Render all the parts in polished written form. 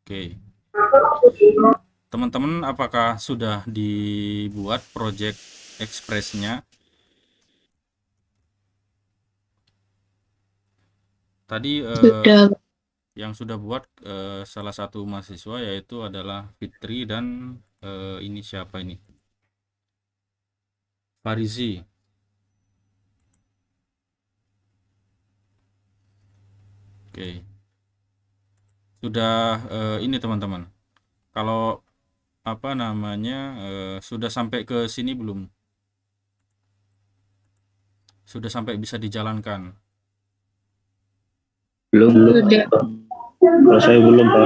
Oke, teman-teman apakah sudah dibuat project Express-nya? Tadi Sudah. yang sudah buat salah satu mahasiswa yaitu adalah Fitri dan ini siapa ini? Farizi. Oke, sudah ini teman-teman. Kalau apa namanya sudah sampai ke sini belum? Sudah sampai bisa dijalankan. Belum, Sudah. kalau saya belum, Pak.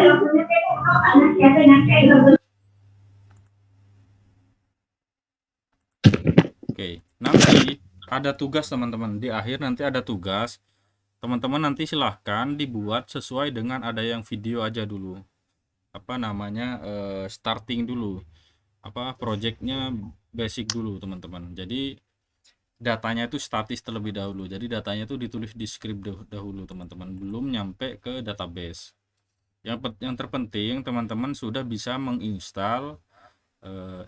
Oke, nanti ada tugas teman-teman. Di akhir nanti ada tugas. Teman-teman nanti silahkan dibuat sesuai dengan ada yang video aja dulu. Apa namanya starting dulu. Apa projectnya basic dulu teman-teman. Jadi datanya itu statis terlebih dahulu. Jadi datanya itu ditulis di script dahulu teman-teman. Belum nyampe ke database. Yang terpenting teman-teman sudah bisa menginstal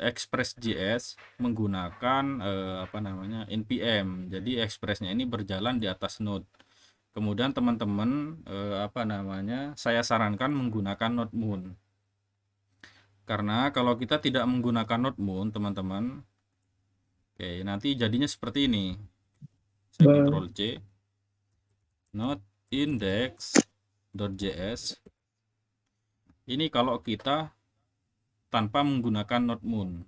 Express.js menggunakan apa namanya npm. Jadi Expressnya ini berjalan di atas Node. Kemudian teman-teman apa namanya saya sarankan menggunakan NodeMoon. Karena kalau kita tidak menggunakan NodeMoon teman-teman, oke nanti jadinya seperti ini. Saya Ctrl C, node index.js. Ini kalau kita tanpa menggunakan NodeMoon.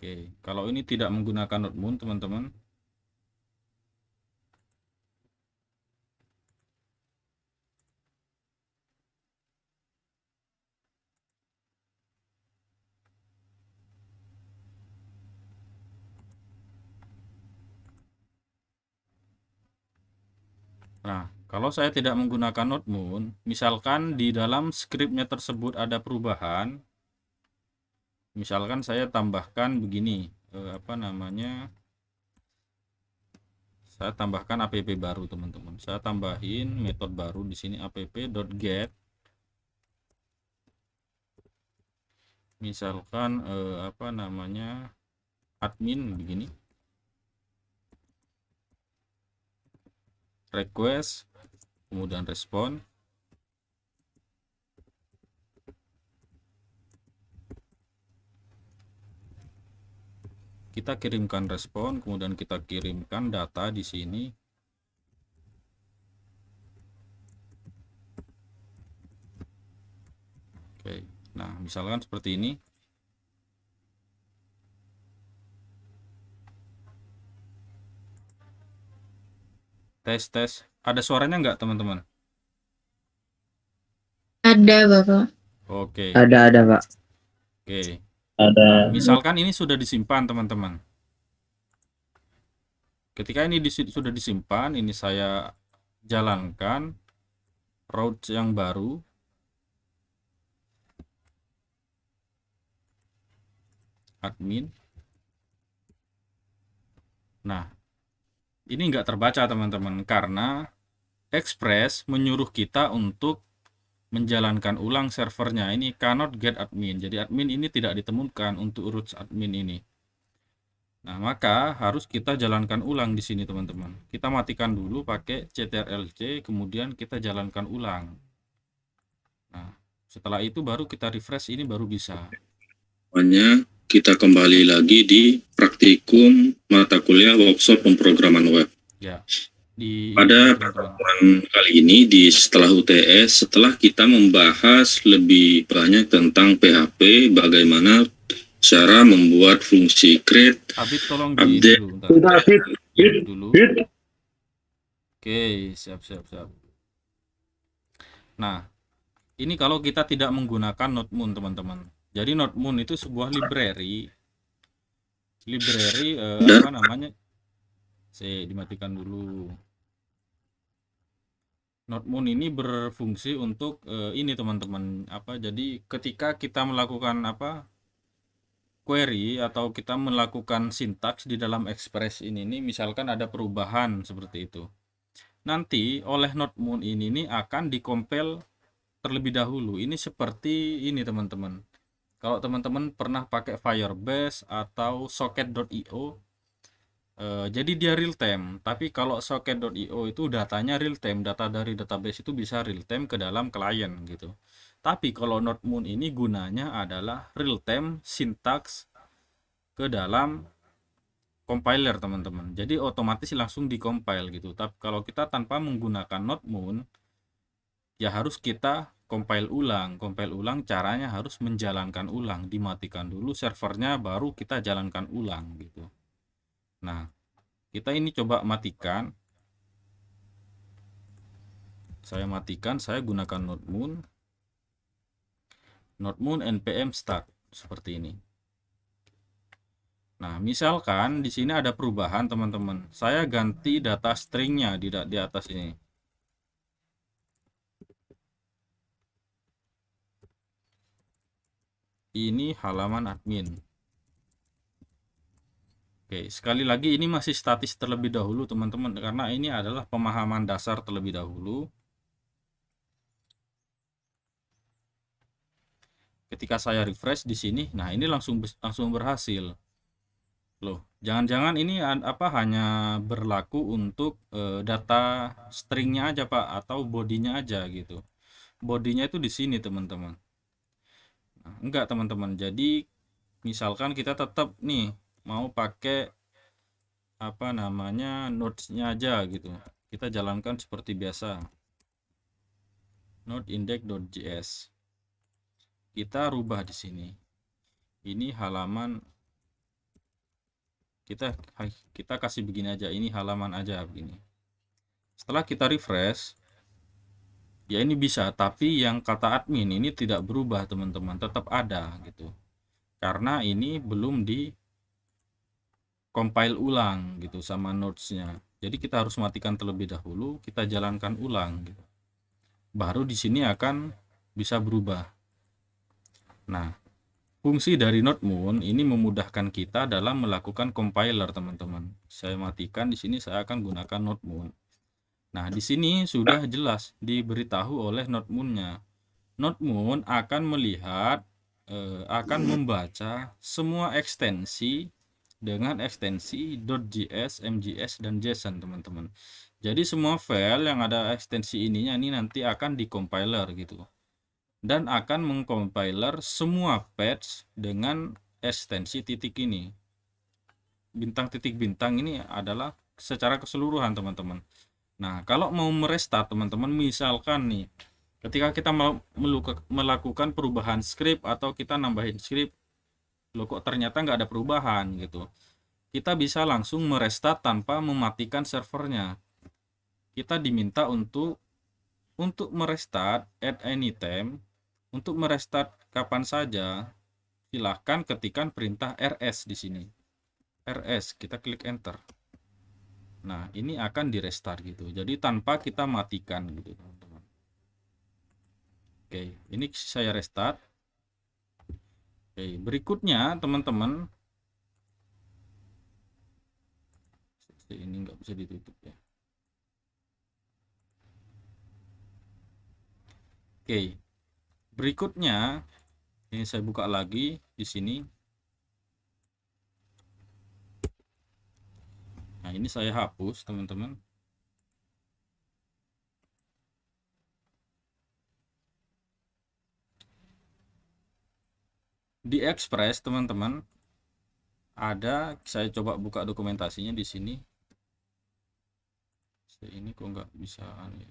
Oke, kalau ini tidak menggunakan NodeMoon teman-teman. Nah, kalau saya tidak menggunakan NodeMoon, misalkan di dalam scriptnya tersebut ada perubahan, misalkan saya tambahkan begini, apa namanya, saya tambahkan app baru teman-teman. Saya tambahin metode baru di sini app.get, misalkan apa namanya admin begini, request, kemudian respon. Kita kirimkan respon, kemudian kita kirimkan data di sini. Oke, nah misalkan seperti ini. Tes. Ada suaranya nggak teman-teman? Ada, Bapak. Oke, Ada, Pak. oke. Ada. Nah, misalkan ini sudah disimpan teman-teman. Ketika ini sudah disimpan, ini saya jalankan route yang baru. Admin. Nah, ini nggak terbaca teman-teman karena Express menyuruh kita untuk menjalankan ulang servernya. Ini cannot get admin. Jadi admin ini tidak ditemukan untuk root admin ini. Nah, maka harus kita jalankan ulang di sini teman-teman. Kita matikan dulu pakai ctrl-c, kemudian kita jalankan ulang. Nah, setelah itu baru kita refresh, ini baru bisa. Semuanya, kita kembali lagi di praktikum mata kuliah workshop pemrograman web. Ya. Pada pertemuan kali ini di setelah UTS, setelah kita membahas lebih banyak tentang PHP, bagaimana cara membuat fungsi create, Abid tolong di update, dulu. Oke, siap. Nah, ini kalau kita tidak menggunakan NodeMoon teman-teman. Jadi NodeMoon itu sebuah library apa namanya? Saya dimatikan dulu. NodeMoon ini berfungsi untuk ini teman-teman. Apa? Jadi ketika kita melakukan apa? Query atau kita melakukan sintaks di dalam Express ini misalkan ada perubahan seperti itu. nanti oleh NodeMoon ini nih akan dikompil terlebih dahulu. Ini seperti ini teman-teman. Kalau teman-teman pernah pakai Firebase atau Socket.io, jadi dia real time. Tapi kalau Socket.io itu datanya real time, data dari database itu bisa real time ke dalam klien gitu. Tapi kalau NodeMoon ini gunanya adalah real time syntax ke dalam compiler teman-teman. Jadi otomatis langsung dikompil gitu. Tapi kalau kita tanpa menggunakan NodeMoon, ya harus kita compile ulang. Compile ulang caranya harus menjalankan ulang, dimatikan dulu servernya baru kita jalankan ulang gitu. Nah, kita ini coba matikan. Saya matikan, saya gunakan NodeMoon. NodeMoon npm start seperti ini. Nah, misalkan di sini ada perubahan teman-teman. Saya ganti data stringnya di atas ini. Ini halaman admin. Oke, sekali lagi ini masih statis terlebih dahulu teman-teman, karena ini adalah pemahaman dasar terlebih dahulu. Ketika saya refresh di sini, nah ini langsung berhasil. Loh, jangan-jangan ini hanya berlaku untuk data stringnya aja Pak, atau bodinya aja gitu. Bodinya itu di sini teman-teman. Nah, enggak teman-teman. Jadi misalkan kita tetap nih mau pakai nodesnya aja gitu, kita jalankan seperti biasa, node index.js. Kita rubah di sini. Ini halaman, kita kasih begini aja, ini halaman aja begini. Setelah kita refresh, ya ini bisa, tapi yang kata admin ini tidak berubah teman-teman, tetap ada gitu, karena ini belum di compile ulang gitu sama nodesnya. Jadi kita harus matikan terlebih dahulu, kita jalankan ulang gitu, baru di sini akan bisa berubah. Nah, fungsi dari NodeMoon ini memudahkan kita dalam melakukan compiler teman-teman. Saya matikan di sini, saya akan gunakan NodeMoon. Nah, di sini sudah jelas diberitahu oleh NodeMoon-nya. NodeMoon akan melihat, akan membaca semua ekstensi dengan ekstensi .js, mjs, dan json teman-teman. Jadi semua file yang ada ekstensi ininya ini nanti akan dicompiler gitu, dan akan mengcompiler semua patch dengan ekstensi titik ini. Bintang titik bintang ini adalah secara keseluruhan teman-teman. Nah, kalau mau merestart teman-teman, misalkan nih ketika kita mau melakukan perubahan script atau kita nambahin script, loh kok ternyata nggak ada perubahan gitu, kita bisa langsung merestart tanpa mematikan servernya. Kita diminta untuk merestart at any time. Untuk merestart kapan saja, silahkan ketikkan perintah rs di sini. Rs, kita klik enter. Nah, ini akan direstart gitu. Jadi tanpa kita matikan gitu, teman-teman. Oke, ini saya restart. Oke, berikutnya teman-teman, ini nggak bisa ditutup ya. Oke, berikutnya ini saya buka lagi di sini. Nah, ini saya hapus teman-teman. Di Express teman-teman ada, saya coba buka dokumentasinya di sini. Ini kok nggak bisa ya.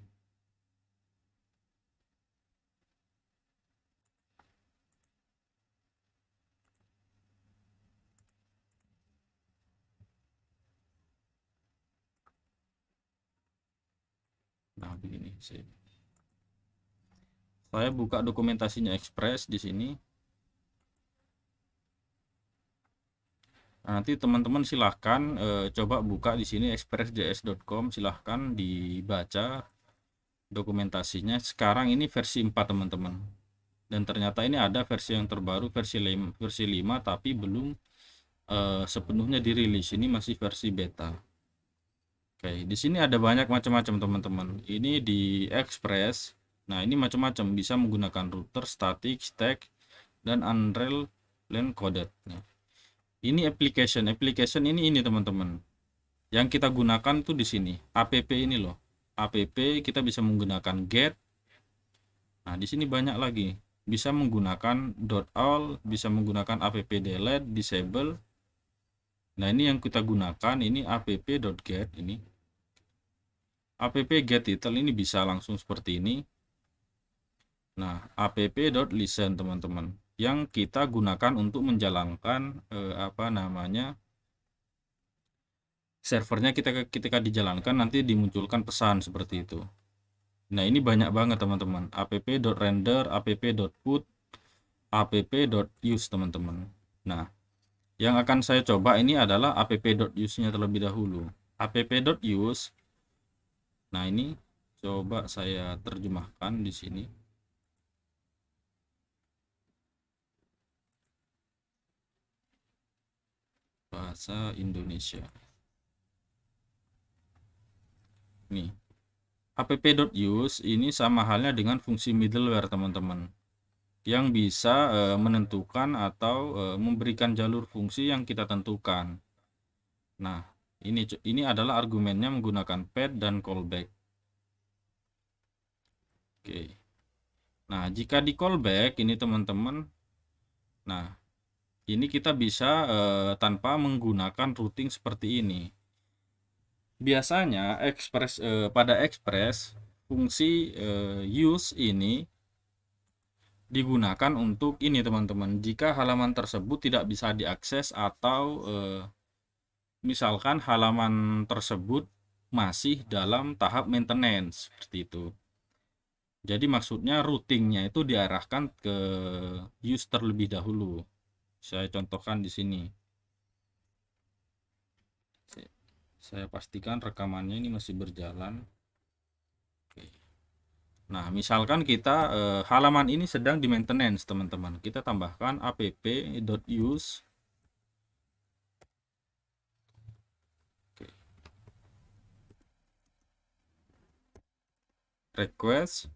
Nah, begini saya buka dokumentasinya Express di sini. Nah, nanti teman-teman silahkan coba buka di sini expressjs.com, silahkan dibaca dokumentasinya. Sekarang ini versi 4 teman-teman, dan ternyata ini ada versi yang terbaru, versi 5 tapi belum sepenuhnya dirilis. Ini masih versi beta. Oke, di sini ada banyak macam-macam teman-teman. Ini di Express. Nah, ini macam-macam, bisa menggunakan router, static, stack, dan unrail LAN coded. Nah, ini application ini teman-teman. Yang kita gunakan tuh di sini, app ini loh. App kita bisa menggunakan get. Nah, di sini banyak lagi. Bisa menggunakan .all, bisa menggunakan app delete, disable. Nah, ini yang kita gunakan, ini app.get ini. App get title ini bisa langsung seperti ini. Nah, app.listen teman-teman, yang kita gunakan untuk menjalankan servernya ketika dijalankan nanti dimunculkan pesan seperti itu. Nah, ini banyak banget teman-teman. app.render, app.put, app.use teman-teman. Nah, yang akan saya coba ini adalah app.use-nya terlebih dahulu. App.use. Nah, ini coba saya terjemahkan di sini. Bahasa Indonesia. Nih. app.use ini sama halnya dengan fungsi middleware teman-teman, yang bisa menentukan atau memberikan jalur fungsi yang kita tentukan. Nah, ini adalah argumennya menggunakan path dan callback. Oke. Nah, jika di callback ini teman-teman, nah ini kita bisa tanpa menggunakan routing seperti ini. Biasanya pada Express fungsi use ini digunakan untuk ini teman-teman, jika halaman tersebut tidak bisa diakses atau misalkan halaman tersebut masih dalam tahap maintenance seperti itu. Jadi maksudnya routingnya itu diarahkan ke use terlebih dahulu. Saya contohkan di sini. Saya pastikan rekamannya ini masih berjalan. Oke. Nah, misalkan kita halaman ini sedang di maintenance teman-teman. Kita tambahkan app.use. Request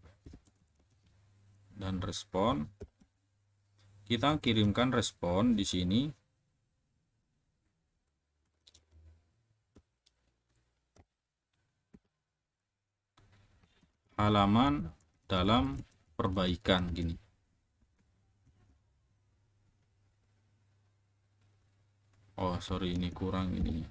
dan respon. Kita kirimkan respon di sini. Halaman dalam perbaikan gini. Oh, sorry, ini kurang ini.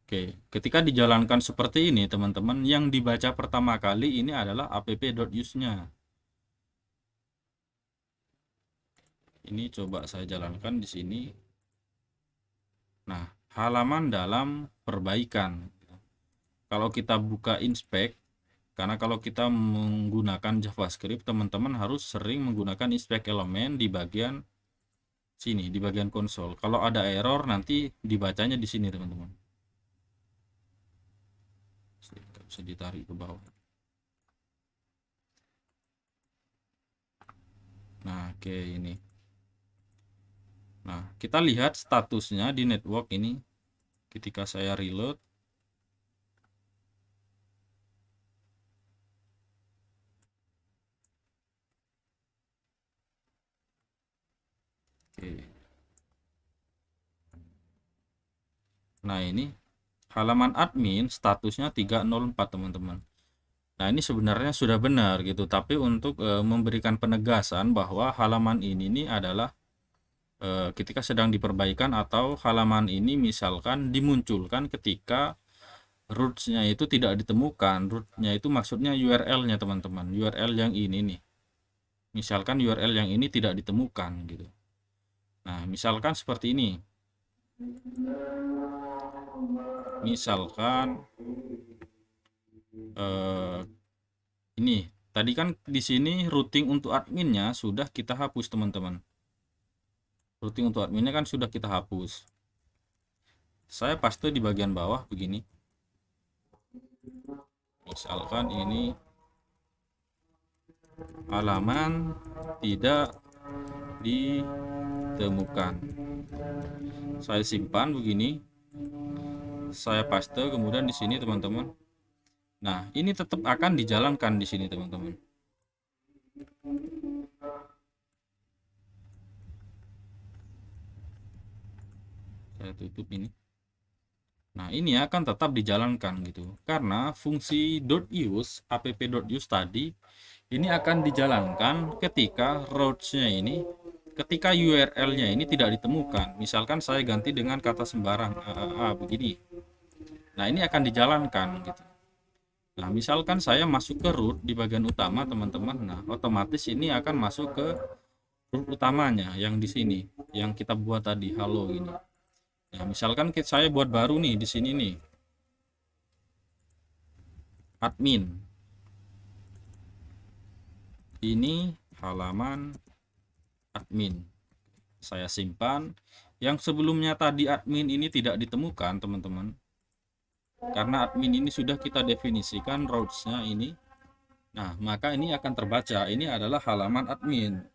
Oke, ketika dijalankan seperti ini teman-teman, yang dibaca pertama kali ini adalah app.use-nya. Ini coba saya jalankan di sini. Nah, halaman dalam perbaikan. Kalau kita buka inspect, karena kalau kita menggunakan JavaScript, teman-teman harus sering menggunakan inspect elemen di bagian sini, di bagian konsol. Kalau ada error nanti dibacanya di sini teman-teman. Bisa ditarik ke bawah. Nah, oke ini. Nah, kita lihat statusnya di network ini ketika saya reload. Oke. Nah, ini halaman admin statusnya 304 teman-teman. Nah, ini sebenarnya sudah benar gitu, tapi untuk memberikan penegasan bahwa halaman ini adalah ketika sedang diperbaikan, atau halaman ini misalkan dimunculkan ketika rootnya itu tidak ditemukan. Rootnya itu maksudnya URL-nya teman-teman, URL yang ini nih. Misalkan URL yang ini tidak ditemukan gitu. Nah, misalkan seperti ini. Misalkan ini tadi kan di sini routing untuk adminnya sudah kita hapus teman-teman. Routing untuk adminnya kan sudah kita hapus. Saya paste di bagian bawah begini. Misalkan ini halaman tidak ditemukan. Saya simpan begini. saya paste, kemudian di sini teman-teman. Nah, ini tetap akan dijalankan di sini teman-teman. Saya tutup ini. Nah, ini akan tetap dijalankan gitu. Karena fungsi .use, app.use tadi ini akan dijalankan ketika routes-nya ini, ketika URL-nya ini tidak ditemukan. Misalkan saya ganti dengan kata sembarang begini. Nah, ini akan dijalankan gitu. Nah, misalkan saya masuk ke root di bagian utama teman-teman. Nah, otomatis ini akan masuk ke root utamanya yang di sini, yang kita buat tadi, halo ini. Nah, misalkan saya buat baru nih di sini nih, admin. Ini halaman admin. Saya simpan. Yang sebelumnya tadi admin ini tidak ditemukan, teman-teman. Karena admin ini sudah kita definisikan routes-nya ini. Nah, maka ini akan terbaca. Ini adalah halaman admin.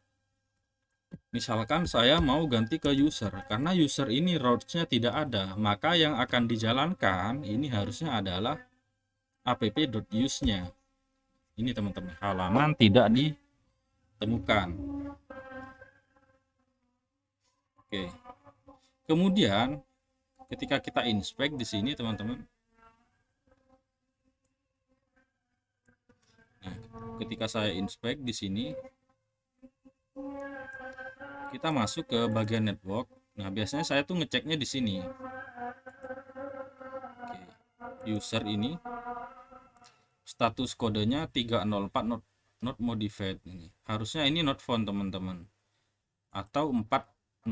Misalkan saya mau ganti ke user, karena user ini routes-nya tidak ada, maka yang akan dijalankan ini harusnya adalah app.use-nya. Ini teman-teman, halaman tidak ditemukan. Oke. Kemudian ketika kita inspect di sini teman-teman. Nah, ketika saya inspect di sini, kita masuk ke bagian network. Nah, biasanya saya tuh ngeceknya di sini. Oke. User ini status kodenya 304 not modified ini. Harusnya ini not found teman-teman. Atau 404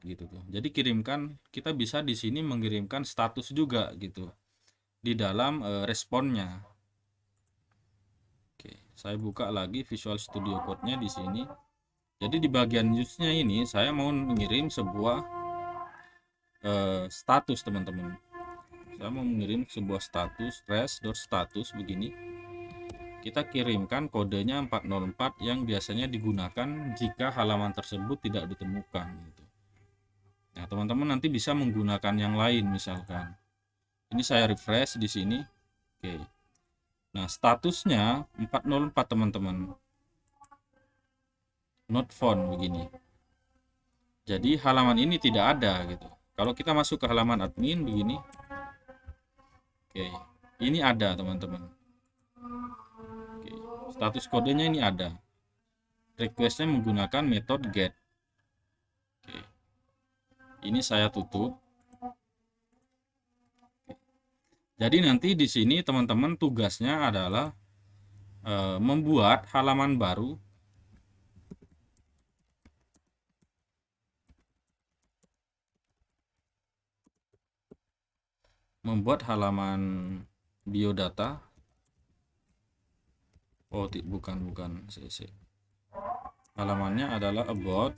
gitu tuh. Jadi kita bisa di sini mengirimkan status juga gitu di dalam responnya. Oke, saya buka lagi Visual Studio Code-nya di sini. Jadi di bagian use-nya ini saya mau mengirim sebuah status teman-teman. Saya mau mengirim sebuah status res.status begini. Kita kirimkan kodenya 404 yang biasanya digunakan jika halaman tersebut tidak ditemukan gitu. Nah, teman-teman nanti bisa menggunakan yang lain misalkan. Ini saya refresh di sini. Oke. Nah, statusnya 404 teman-teman. Not found begini. Jadi halaman ini tidak ada gitu. Kalau kita masuk ke halaman admin begini. Oke, ini ada teman-teman. Oke, status kodenya ini ada. Requestnya menggunakan metode get. Oke. Ini saya tutup. Oke. Jadi nanti di sini teman-teman tugasnya adalah membuat halaman baru. Membuat halaman biodata. Oh, bukan. Halamannya adalah about.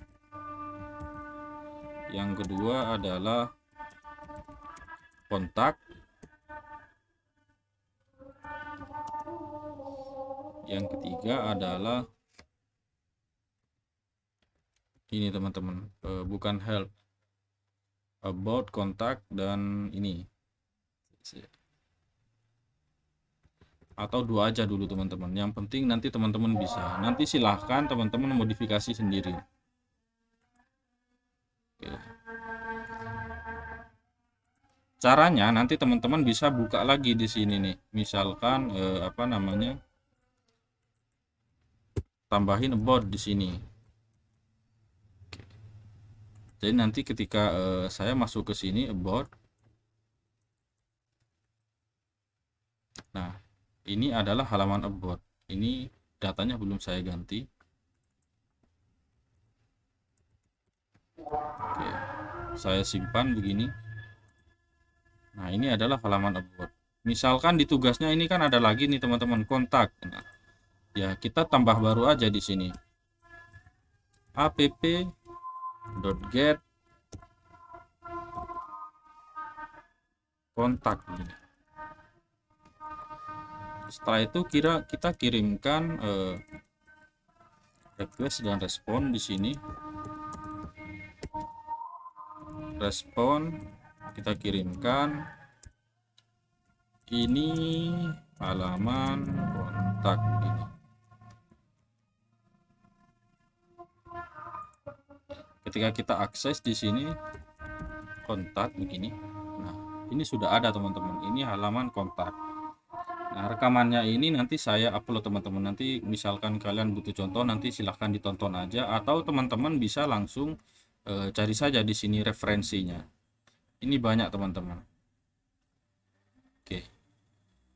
Yang kedua adalah kontak. Yang ketiga adalah ini teman-teman, bukan help, about, kontak, dan ini. Atau dua aja dulu teman-teman. Yang penting nanti teman-teman bisa. Nanti silahkan teman-teman modifikasi sendiri. Oke. Caranya nanti teman-teman bisa buka lagi di sini nih. Misalkan tambahin about di sini. Oke. Jadi nanti ketika saya masuk ke sini about. Nah, ini adalah halaman about. Ini datanya belum saya ganti. Oke, saya simpan begini. Nah, ini adalah halaman about. Misalkan di tugasnya ini kan ada lagi nih teman-teman, kontak. Nah, ya kita tambah baru aja di sini. app.get kontak ini. Setelah itu kita kirimkan request dan respon di sini. Respon kita kirimkan Ini halaman kontak begini. Ketika kita akses di sini kontak begini. Nah, ini sudah ada teman-teman. Ini halaman kontak. Nah, rekamannya ini nanti saya upload teman-teman. Nanti misalkan kalian butuh contoh, nanti silahkan ditonton aja, atau teman-teman bisa langsung cari saja di sini referensinya. Ini banyak teman-teman. Oke.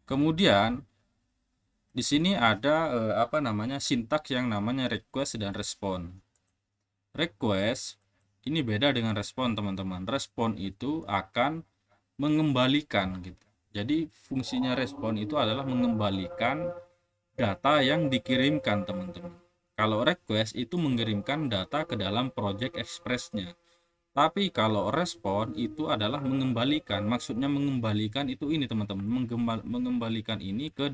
Kemudian di sini ada apa namanya sintaks yang namanya request dan respon. Request ini beda dengan respon teman-teman. Respon itu akan mengembalikan gitu. Jadi fungsinya respon itu adalah mengembalikan data yang dikirimkan teman-teman. Kalau request itu mengirimkan data ke dalam project express-nya. Tapi kalau respon itu adalah mengembalikan. Maksudnya mengembalikan itu ini teman-teman, mengembalikan ini ke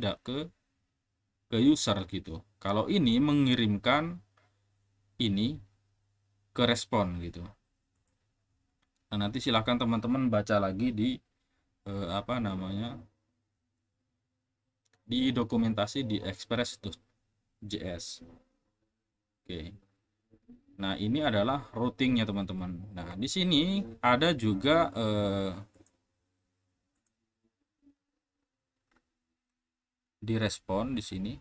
user gitu. Kalau ini mengirimkan ini ke respon gitu. Nah, nanti silahkan teman-teman baca lagi di apa namanya di dokumentasi di express.js. Oke. Nah, ini adalah routingnya teman-teman. Nah, di sini ada juga di respon di sini.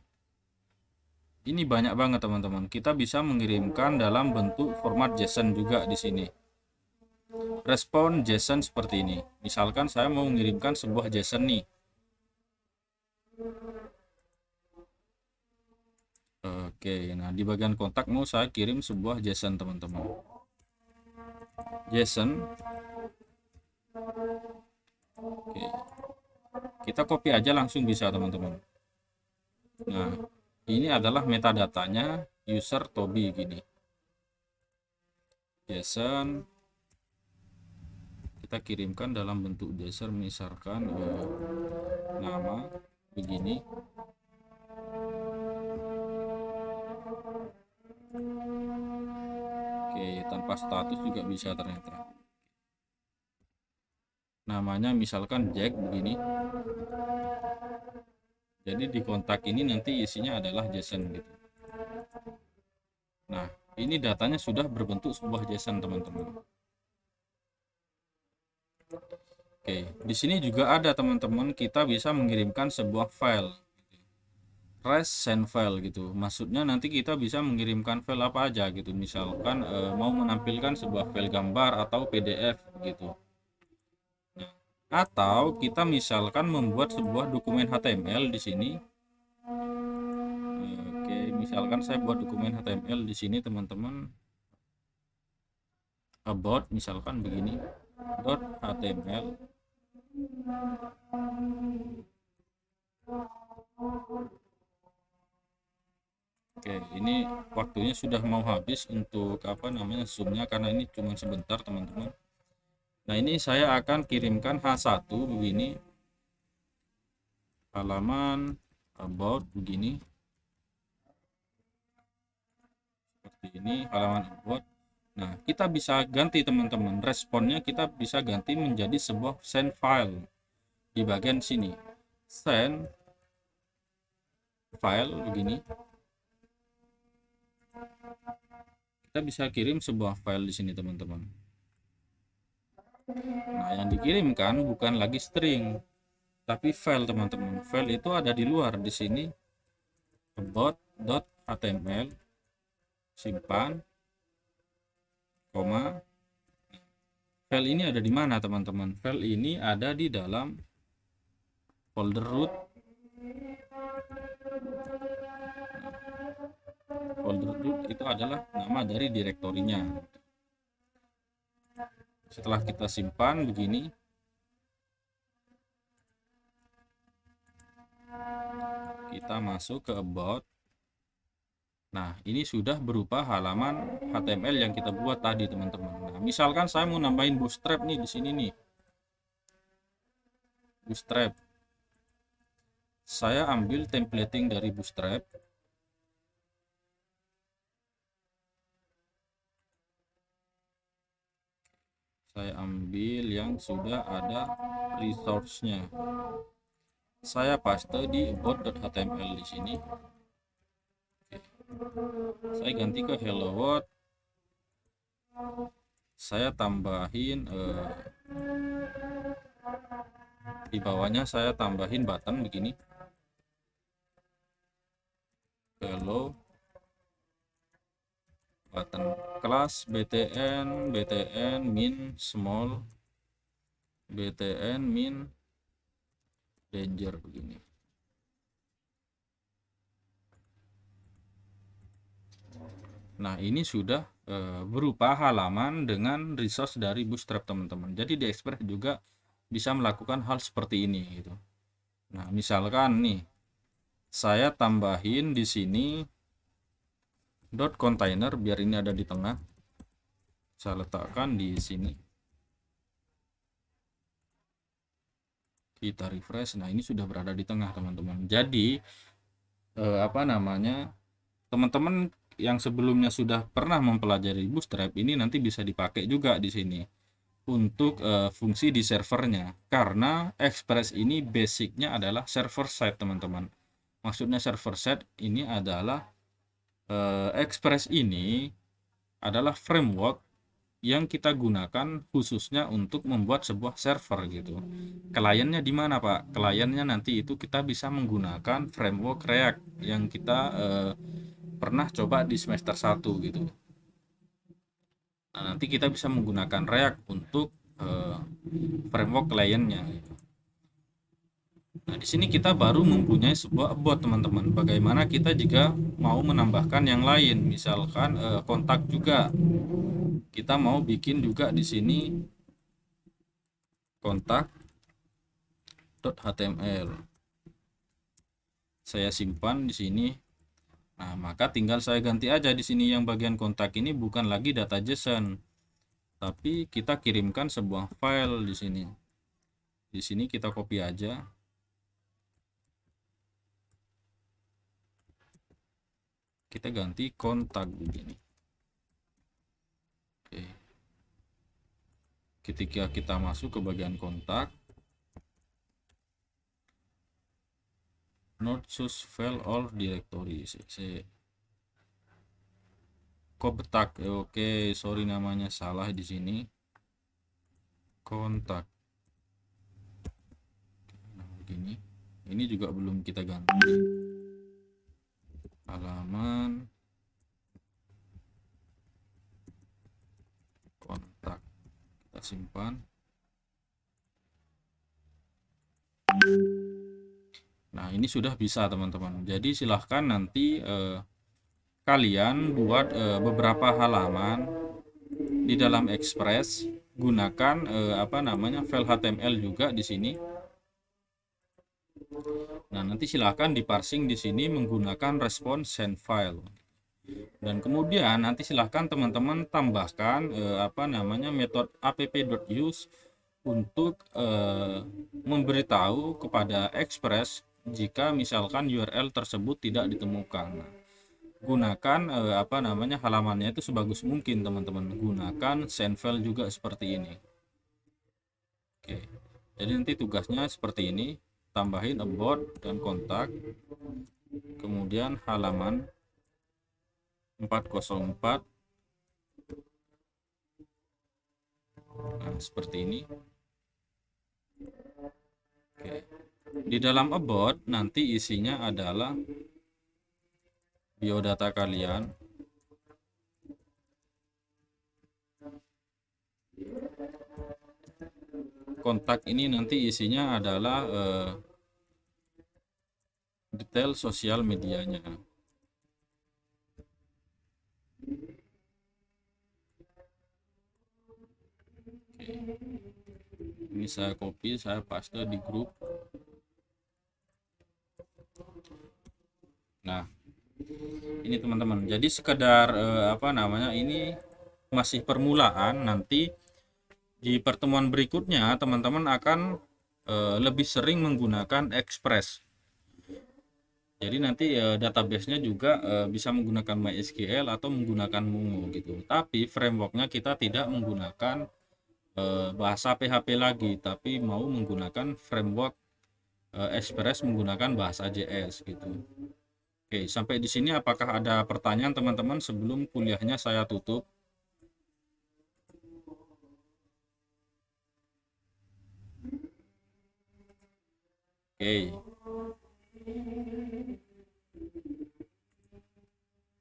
Ini banyak banget teman-teman. Kita bisa mengirimkan dalam bentuk format JSON juga di sini. Respon JSON seperti ini. Misalkan saya mau mengirimkan sebuah JSON nih. Oke, nah di bagian kontak mau saya kirim sebuah JSON teman-teman. JSON. Oke. Kita copy aja langsung bisa teman-teman. Nah, ini adalah metadatanya user Tobi gini. JSON kita kirimkan dalam bentuk JSON misalkan nama begini. Oke, tanpa status juga bisa ternyata. Namanya misalkan Jack begini. Jadi di kontak ini nanti isinya adalah JSON gitu. Nah, ini datanya sudah berbentuk sebuah JSON teman-teman. Oke, di sini juga ada teman-teman, kita bisa mengirimkan sebuah file. REST send file gitu. Maksudnya nanti kita bisa mengirimkan file apa aja gitu. Misalkan mau menampilkan sebuah file gambar atau PDF gitu. Nah, atau kita misalkan membuat sebuah dokumen HTML di sini. Oke, misalkan saya buat dokumen HTML di sini teman-teman. About misalkan begini. .html. Oke, ini waktunya sudah mau habis untuk apa namanya zoomnya karena ini cuma sebentar teman-teman. Nah, ini saya akan kirimkan H1 begini. Halaman about begini. Seperti ini halaman about. Nah, kita bisa ganti teman-teman. Responnya kita bisa ganti menjadi sebuah send file. Di bagian sini. Send file begini. Kita bisa kirim sebuah file di sini teman-teman. Nah, yang dikirimkan bukan lagi string, tapi file teman-teman. File itu ada di luar di sini. About.html simpan, koma. File ini ada di mana teman-teman? File ini ada di dalam folder root. Folder root itu adalah nama dari direktorinya. Setelah kita simpan begini, kita masuk ke about. Nah, ini sudah berupa halaman HTML yang kita buat tadi teman-teman. Nah, misalkan saya mau nambahin bootstrap nih di sini nih. Bootstrap. Saya ambil templating dari bootstrap. Saya ambil yang sudah ada resource-nya. Saya paste di about.html di sini. Saya ganti ke hello world. Saya tambahin di bawahnya, saya tambahin button begini, hello button kelas btn min small btn min danger begini. Nah, ini sudah berupa halaman dengan resource dari Bootstrap, teman-teman. Jadi di Express juga bisa melakukan hal seperti ini gitu. Nah, misalkan nih saya tambahin di sini dot container biar ini ada di tengah. Saya letakkan di sini. Kita refresh. Nah, ini sudah berada di tengah, teman-teman. Jadi teman-teman yang sebelumnya sudah pernah mempelajari Bootstrap ini nanti bisa dipakai juga di sini untuk fungsi di servernya, karena Express ini basicnya adalah server side, teman-teman. Maksudnya server side ini adalah Express ini adalah framework yang kita gunakan khususnya untuk membuat sebuah server gitu. Kliennya di mana, Pak? Kliennya nanti itu kita bisa menggunakan framework React yang kita pernah coba di semester 1 gitu. Nah, nanti kita bisa menggunakan React untuk framework kliennya. Nah, di sini kita baru mempunyai sebuah bot, teman-teman. Bagaimana kita jika mau menambahkan yang lain, misalkan kontak juga. Kita mau bikin juga di sini kontak.html. Saya simpan di sini. Nah, maka tinggal saya ganti aja di sini, yang bagian kontak ini bukan lagi data JSON, tapi kita kirimkan sebuah file di sini. Di sini kita copy aja. Kita ganti kontak begini. Oke. Ketika kita masuk ke bagian kontak, not choose file or directory. Kontak. Oke, sorry namanya salah di sini. Kontak. Nah, begini. Ini juga belum kita ganti. Halaman kontak. Kita simpan. Nah, ini sudah bisa, teman-teman. Jadi silahkan nanti kalian buat beberapa halaman di dalam Express, gunakan file HTML juga di sini. Nah, nanti silahkan diparsing di sini menggunakan response send file. Dan kemudian nanti silahkan teman-teman tambahkan metode app.use untuk memberitahu kepada Express jika misalkan URL tersebut tidak ditemukan. Nah, gunakan halamannya itu sebagus mungkin, teman-teman. Gunakan send file juga seperti ini. Oke. Jadi nanti tugasnya seperti ini, tambahin about dan kontak, kemudian halaman 404. Nah, seperti ini. Oke. Di dalam about nanti isinya adalah biodata kalian, kontak ini nanti isinya adalah detail sosial medianya. Oke. Ini saya copy, saya paste di grup. Nah, ini teman-teman. Jadi sekedar ini masih permulaan. Nanti di pertemuan berikutnya teman-teman akan lebih sering menggunakan Express. Jadi nanti database-nya juga bisa menggunakan MySQL atau menggunakan Mongo gitu. Tapi frameworknya kita tidak menggunakan bahasa PHP lagi, tapi mau menggunakan framework Express menggunakan bahasa JS gitu. Oke, sampai di sini apakah ada pertanyaan teman-teman sebelum kuliahnya saya tutup? Oke.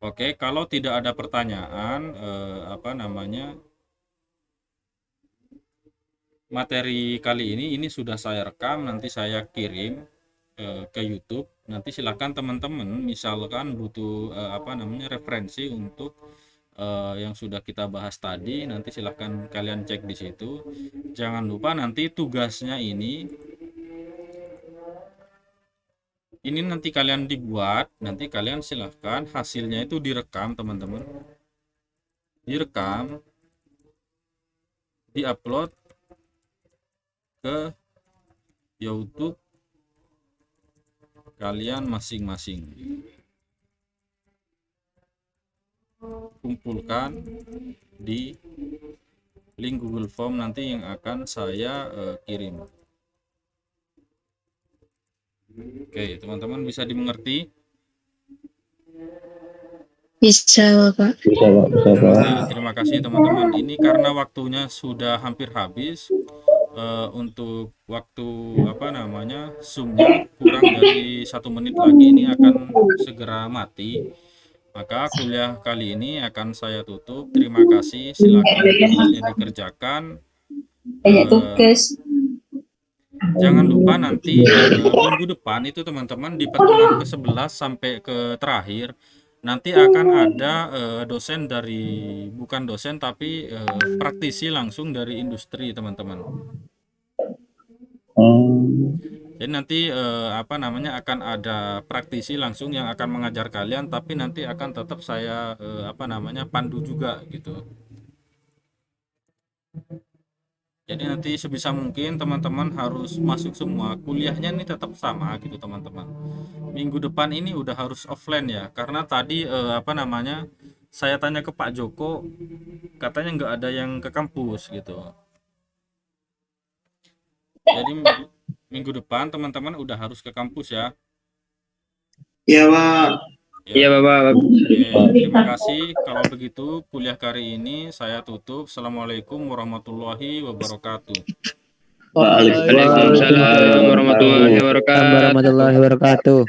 Oke, kalau tidak ada pertanyaan, materi kali ini sudah saya rekam, nanti saya kirim ke YouTube. Nanti silakan teman-teman, misalkan butuh referensi untuk yang sudah kita bahas tadi, nanti silahkan kalian cek di situ. Jangan lupa nanti tugasnya ini nanti kalian dibuat, nanti kalian silahkan hasilnya itu direkam teman-teman, direkam, diupload ke YouTube kalian masing-masing, kumpulkan di link Google Form nanti yang akan saya kirim. Oke, teman-teman bisa dimengerti? Bisa Bapak. Bisa Pak, bisa Pak. Oke, terima kasih teman-teman. Ini karena waktunya sudah hampir habis, untuk waktu Zoom-nya kurang dari 1 menit lagi ini akan segera mati. Maka kuliah kali ini akan saya tutup. Terima kasih. Silakan tugasnya dikerjakan. Jangan lupa nanti minggu depan itu teman-teman di pertemuan ke-11 sampai ke terakhir nanti akan ada dosen dari, bukan dosen tapi praktisi langsung dari industri teman-teman. Jadi nanti akan ada praktisi langsung yang akan mengajar kalian, tapi nanti akan tetap saya pandu juga gitu. Jadi nanti sebisa mungkin teman-teman harus masuk semua, kuliahnya ini tetap sama gitu teman-teman. Minggu depan ini udah harus offline ya, karena tadi saya tanya ke Pak Joko, katanya nggak ada yang ke kampus gitu. Jadi minggu depan teman-teman udah harus ke kampus ya. Iya Pak. Iya Bapak. Oke, terima kasih. Kalau begitu kuliah kali ini saya tutup. Assalamualaikum warahmatullahi wabarakatuh. Waalaikumsalam warahmatullahi wabarakatuh. Warahmatullahi wabarakatuh.